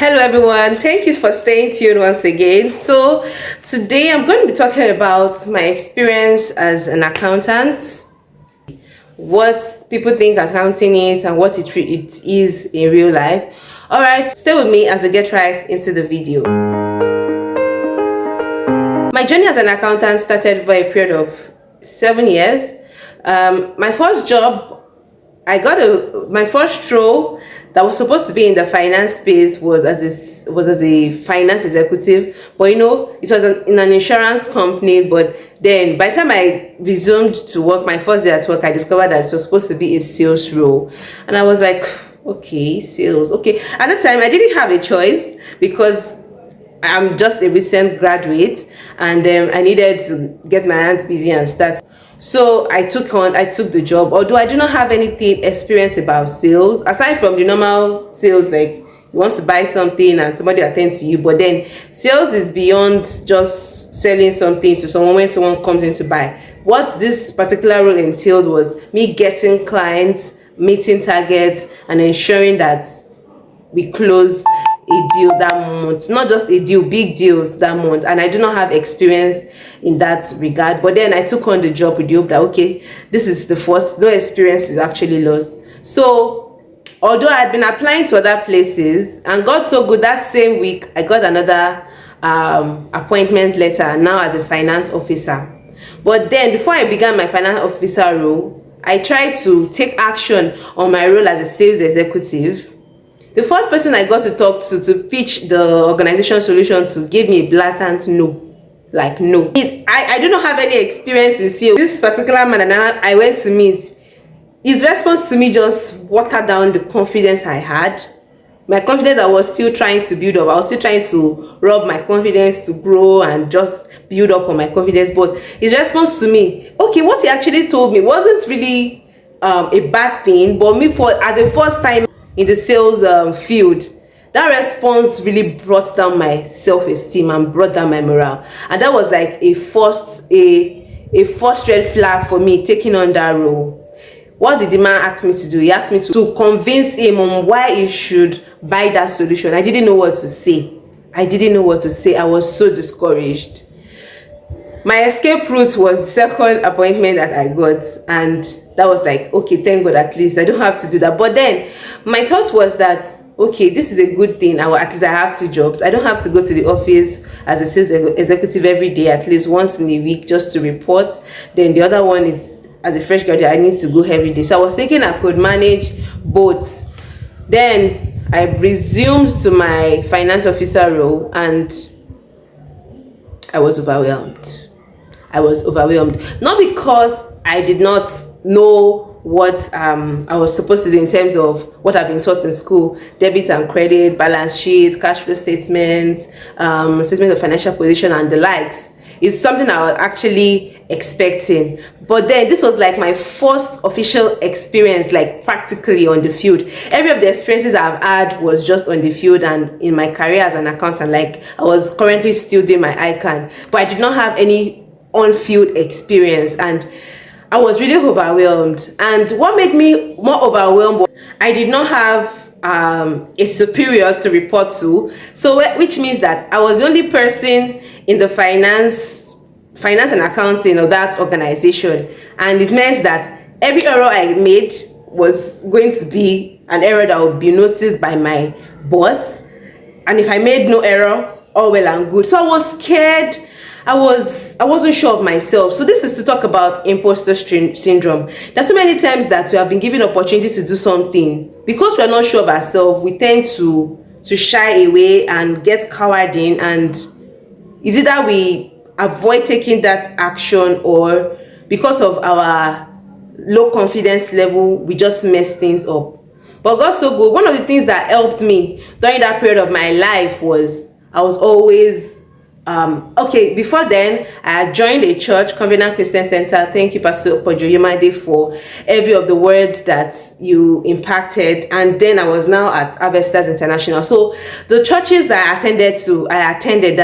Hello everyone, thank you for staying tuned once again. So today I'm going to be talking about my experience as an accountant, what people think accounting is and what it is in real life. Alright, stay with me as we get right into the video. My journey as an accountant started for a period of 7 years. My first job, my first role that was supposed to be in the finance space was as a finance executive, but it was in an insurance company. But then by the time I resumed to work, my first day at work, I discovered that it was supposed to be a sales role, and I was like, okay, sales, okay. At that time I didn't have a choice because I'm just a recent graduate, and I needed to get my hands busy and start. So I took the job, although I do not have anything experience about sales aside from the normal sales, like you want to buy something and somebody attend to you. But then sales is beyond just selling something to someone when someone comes in to buy. What this particular role entailed was me getting clients, meeting targets, and ensuring that we close a deal that month, not just a deal, big deals that month. And I do not have experience in that regard, but then I took on the job with the hope that okay, this is the first, no experience is actually lost. So although I had been applying to other places and got so good, that same week I got another appointment letter, now as a finance officer. But then before I began my finance officer role, I tried to take action on my role as a sales executive. The first person I got to talk to pitch the organization solution to gave me a blatant no. Like no. I do not have any experience in sales. This particular man and I went to meet, his response to me just watered down the confidence I had. My confidence I was still trying to build up. I was still trying to rub my confidence to grow and just build up on my confidence. But his response to me, okay, what he actually told me wasn't really a bad thing, but me as a first time in the sales field, that response really brought down my self-esteem and brought down my morale, and that was like a first red flag for me taking on that role. What did the man ask me to do? He asked me to convince him on why he should buy that solution. I didn't know what to say. I was so discouraged. My escape route was the second appointment that I got, and that was like, okay, thank God, at least I don't have to do that. But then my thought was that, okay, this is a good thing. At least I have two jobs. I don't have to go to the office as a sales executive every day, at least once in a week, just to report. Then the other one is, as a fresh graduate, I need to go every day. So I was thinking I could manage both. Then I resumed to my finance officer role, and I was overwhelmed. Not because I did not know what I was supposed to do in terms of what I've been taught in school: debit and credit, balance sheets, cash flow statements, statement of financial position, and the likes. It's something I was actually expecting. But then this was like my first official experience, like practically on the field. Every of the experiences I've had was just on the field and in my career as an accountant. Like I was currently still doing my ICANN, but I did not have any on-field experience, and I was really overwhelmed. And what made me more overwhelmed was I did not have a superior to report to, so which means that I was the only person in the finance and accounting of that organization, and it meant that every error I made was going to be an error that would be noticed by my boss, and if I made no error, all well and good. So I was scared. I wasn't sure of myself. So this is to talk about imposter syndrome. There's so many times that we have been given opportunities to do something. Because we're not sure of ourselves, we tend to shy away and get cowered in, and is either we avoid taking that action, or because of our low confidence level, we just mess things up. But God's so good. One of the things that helped me during that period of my life was I was always okay, before then, I had joined a church, Covenant Christian Center. Thank you, Pastor Pojoyemade, for every of the words that you impacted. And then I was now at Harvesters International. So the churches that I attended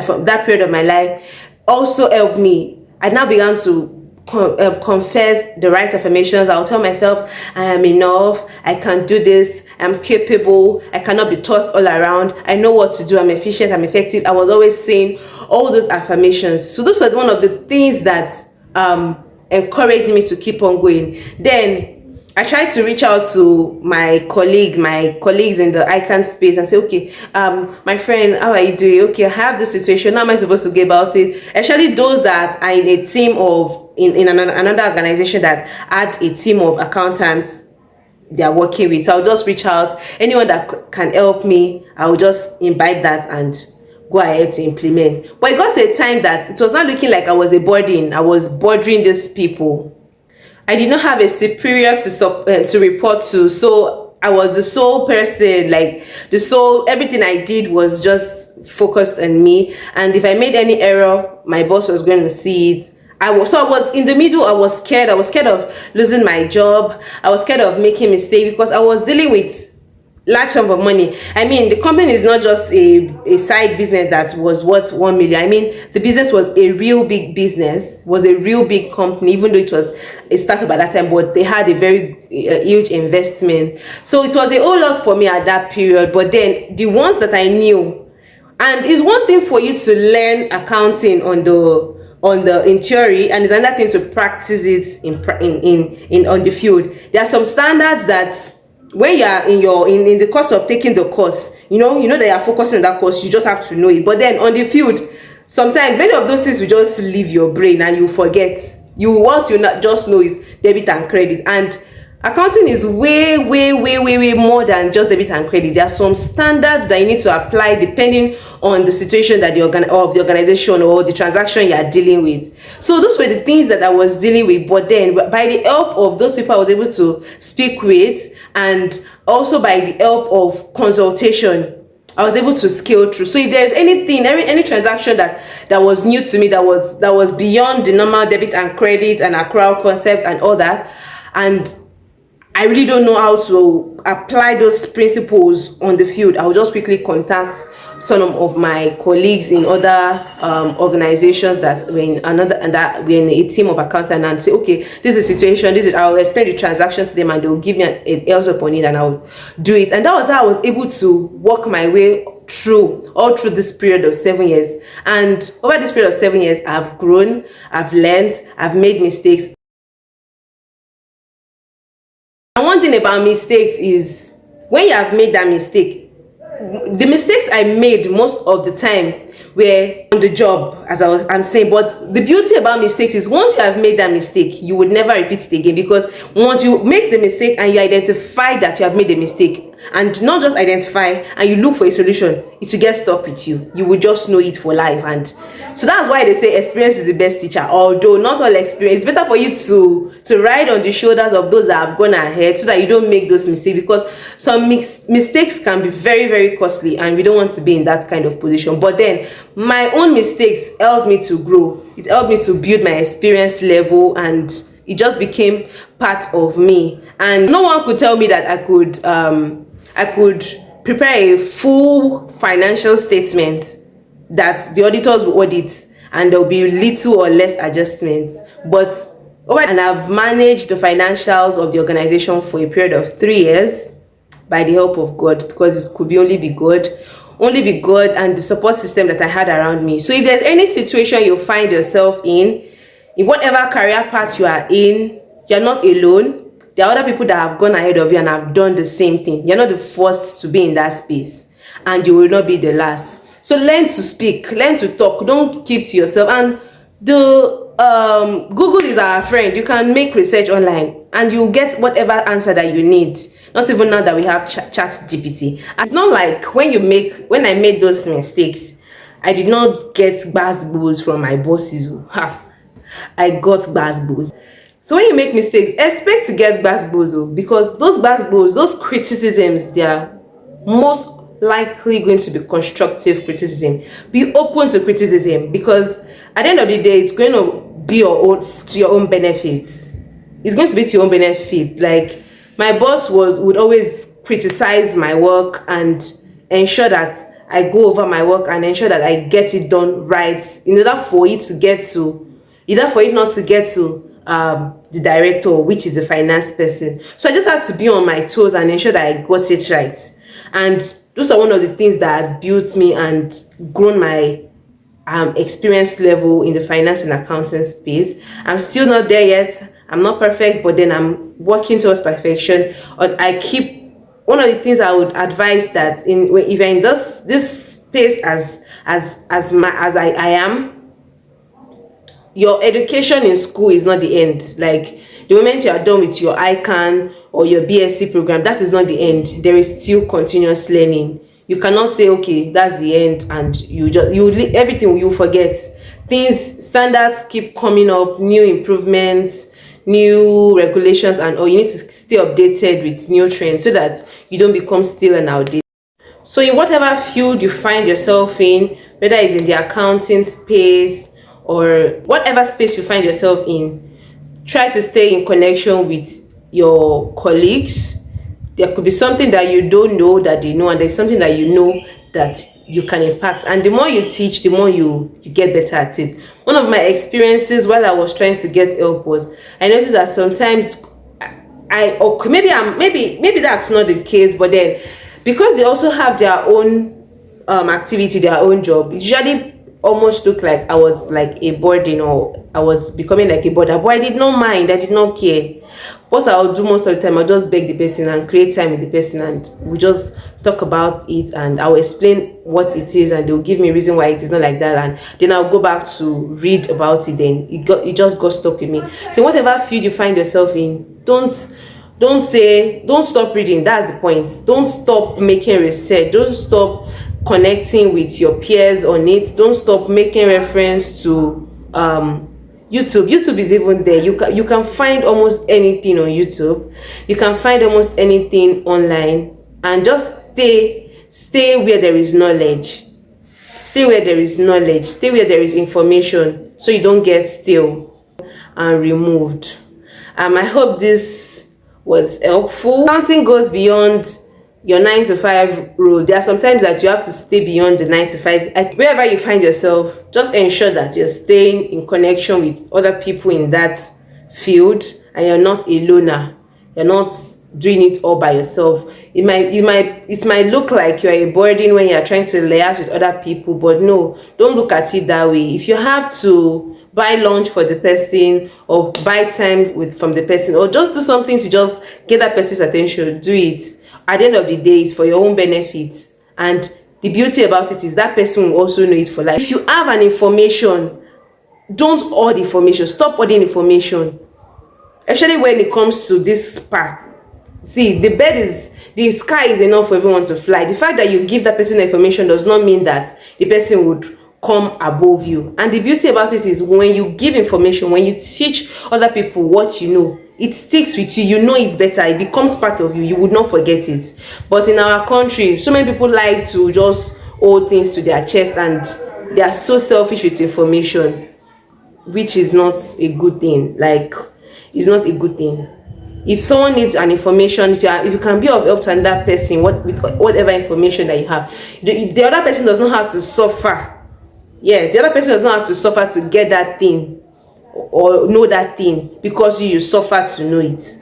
from that period of my life also helped me. I now began to confess the right affirmations. I'll tell myself I am enough, I can do this, I'm capable, I cannot be tossed all around, I know what to do, I'm efficient, I'm effective. I was always saying all those affirmations. So those were one of the things that encouraged me to keep on going. Then I tried to reach out to my colleagues in the icon space and say, okay, my friend, how are you doing? Okay, I have this situation. How am I supposed to go about it? Especially those that are in a team of in another organization that had a team of accountants they are working with. So I'll just reach out. Anyone that can help me, I'll just invite that and go ahead to implement. But it got to a time that it was not looking like I was a burden. I was bothering these people. I did not have a superior to report to, so I was the sole person, like everything I did was just focused on me. And if I made any error, my boss was going to see it. I was in the middle. I was scared. I was scared of losing my job. I was scared of making mistakes because I was dealing with large sum of money. I mean, the company is not just a side business that was worth 1 million. I mean, the business was a real big business, was a real big company, even though it was a startup at that time, but they had a very huge investment. So it was a whole lot for me at that period. But then the ones that I knew, and it's one thing for you to learn accounting in theory, and it's another thing to practice it in on the field. There are some standards that when you are in the course of taking the course, you know that you are focusing on that course, you just have to know it. But then on the field, sometimes many of those things will just leave your brain and you forget. What you not just know is debit and credit, and accounting is way more than just debit and credit. There are some standards that you need to apply depending on the situation that of the organization or the transaction you are dealing with. So those were the things that I was dealing with. But then by the help of those people I was able to speak with, and also by the help of consultation, I was able to scale through. So if there's anything, any transaction that was new to me, that was beyond the normal debit and credit and accrual concept and all that, and I really don't know how to apply those principles on the field, I'll just quickly contact some of my colleagues in other organizations that were in a team of accountants, and say, okay, this is the situation, I'll explain the transaction to them, and they'll give me an else upon it, and I'll do it. And that was how I was able to work my way all through this period of 7 years. And over this period of 7 years, I've grown, I've learned, I've made mistakes. And one thing about mistakes is when you have made that mistake, the mistakes I made most of the time were on the job, as I'm saying. But the beauty about mistakes is once you have made that mistake, you would never repeat it again, because once you make the mistake and you identify that you have made a mistake, and not just identify, and you look for a solution, it will get stuck with you. You will just know it for life. And so that's why they say experience is the best teacher. Although not all experience, it's better for you to ride on the shoulders of those that have gone ahead, so that you don't make those mistakes, because some mistakes can be very costly, and we don't want to be in that kind of position. But then my own mistakes helped me to grow. It helped me to build my experience level, and it just became part of me. And no one could tell me that I could prepare a full financial statement that the auditors will audit, and there will be little or less adjustments. And I've managed the financials of the organization for a period of 3 years by the help of God, because it could only be God and the support system that I had around me. So if there's any situation you find yourself in whatever career path you are in, you're not alone. There are other people that have gone ahead of you and have done the same thing. You're not the first to be in that space, and you will not be the last. So learn to speak, learn to talk. Don't keep to yourself. And Google is our friend. You can make research online, and you'll get whatever answer that you need. Not even now that we have chat GPT. It's not like when I made those mistakes, I did not get bad booze from my bosses. I got bad booze. So when you make mistakes, expect to get basbos, because those basbos, those criticisms, they are most likely going to be constructive criticism. Be open to criticism, because at the end of the day, it's going to be to your own benefit. It's going to be to your own benefit. Like, my boss would always criticize my work and ensure that I go over my work and ensure that I get it done right, in order for it not to get to the director, which is the finance person. So I just had to be on my toes and ensure that I got it right. And those are one of the things that has built me and grown my experience level in the finance and accounting space. I'm still not there yet. I'm not perfect, but then I'm working towards perfection. I keep, one of the things I would advise that if you're in this space as I am, your education in school is not the end. Like the moment you are done with your ICANN or your BSc program, that is not the end. There is still continuous learning. You cannot say, okay, that's the end, and everything you forget. Things, standards keep coming up, new improvements, new regulations, and you need to stay updated with new trends so that you don't become stale and outdated. So in whatever field you find yourself in, whether it's in the accounting space or whatever space you find yourself in, try to stay in connection with your colleagues. There could be something that you don't know that they know, and there's something that you know that you can impact. And the more you teach, the more you get better at it. One of my experiences while I was trying to get help was I noticed that sometimes maybe that's not the case, but then because they also have their own activity, their own job, it usually almost looked like I was like a burden, or I was becoming like a burden. But I did not mind, I did not care. What I'll do most of the time, I'll just beg the person and create time with the person, and we just talk about it, and I'll explain what it is, and they'll give me a reason why it is not like that, and then I'll go back to read about it. Then it just got stuck with me. So whatever field you find yourself in, don't stop reading. That's the point. Don't stop making research. Don't stop connecting with your peers on it. Don't stop making reference to YouTube. YouTube is even there. You can find almost anything on YouTube. You can find almost anything online, and just stay where there is knowledge. Stay where there is knowledge. Stay where there is information, so you don't get stale and removed. I hope this was helpful. Accounting goes beyond your 9 to 5 role. There are sometimes that you have to stay beyond the 9 to 5. Wherever you find yourself, just ensure that you're staying in connection with other people in that field, and you're not a loner. You're not doing it all by yourself. It might look like you're a burden when you're trying to liaise with other people, but no, don't look at it that way. If you have to buy lunch for the person, or buy time from the person, or just do something to just get that person's attention, do it. At the end of the day, it's for your own benefits, and the beauty about it is that person will also know it for life. If you have an information, don't hoard information. Stop hoarding information, especially when it comes to this part. See, the sky is enough for everyone to fly. The fact that you give that person information does not mean that the person would come above you. And the beauty about it is when you give information, when you teach other people what you know, it sticks with you. You know it better. It becomes part of you. You would not forget it. But in our country, so many people like to just hold things to their chest, and they are so selfish with information, which is not a good thing. Like, it's not a good thing. If someone needs an information, if you can be of help to another person, with whatever information that you have, the other person does not have to suffer. Yes, the other person does not have to suffer to get that thing or know that thing because you suffer to know it.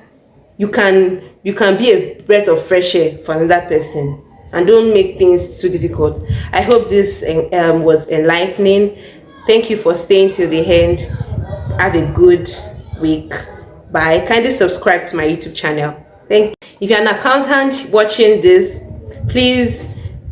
You can be a breath of fresh air for another person, and don't make things too difficult. I hope this was enlightening. Thank you for staying till the end. Have a good week. Bye. Kindly subscribe to my YouTube channel. Thank you. If you're an accountant watching this, please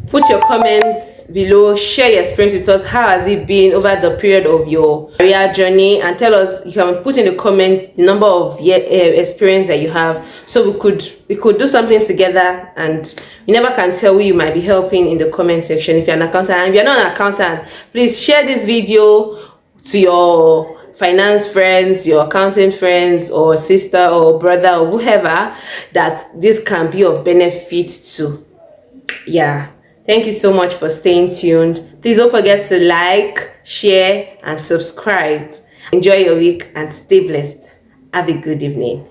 put your comments below, share your experience with us. How has it been over the period of your career journey, and tell us, you can put in the comment the number of experience that you have, so we could do something together, and you never can tell who you might be helping in the comment section. If you're an accountant, and if you're not an accountant, please share this video to your finance friends, your accounting friends, or sister or brother or whoever that this can be of benefit to. Yeah, thank you so much for staying tuned. Please don't forget to like, share, and subscribe. Enjoy your week and stay blessed. Have a good evening.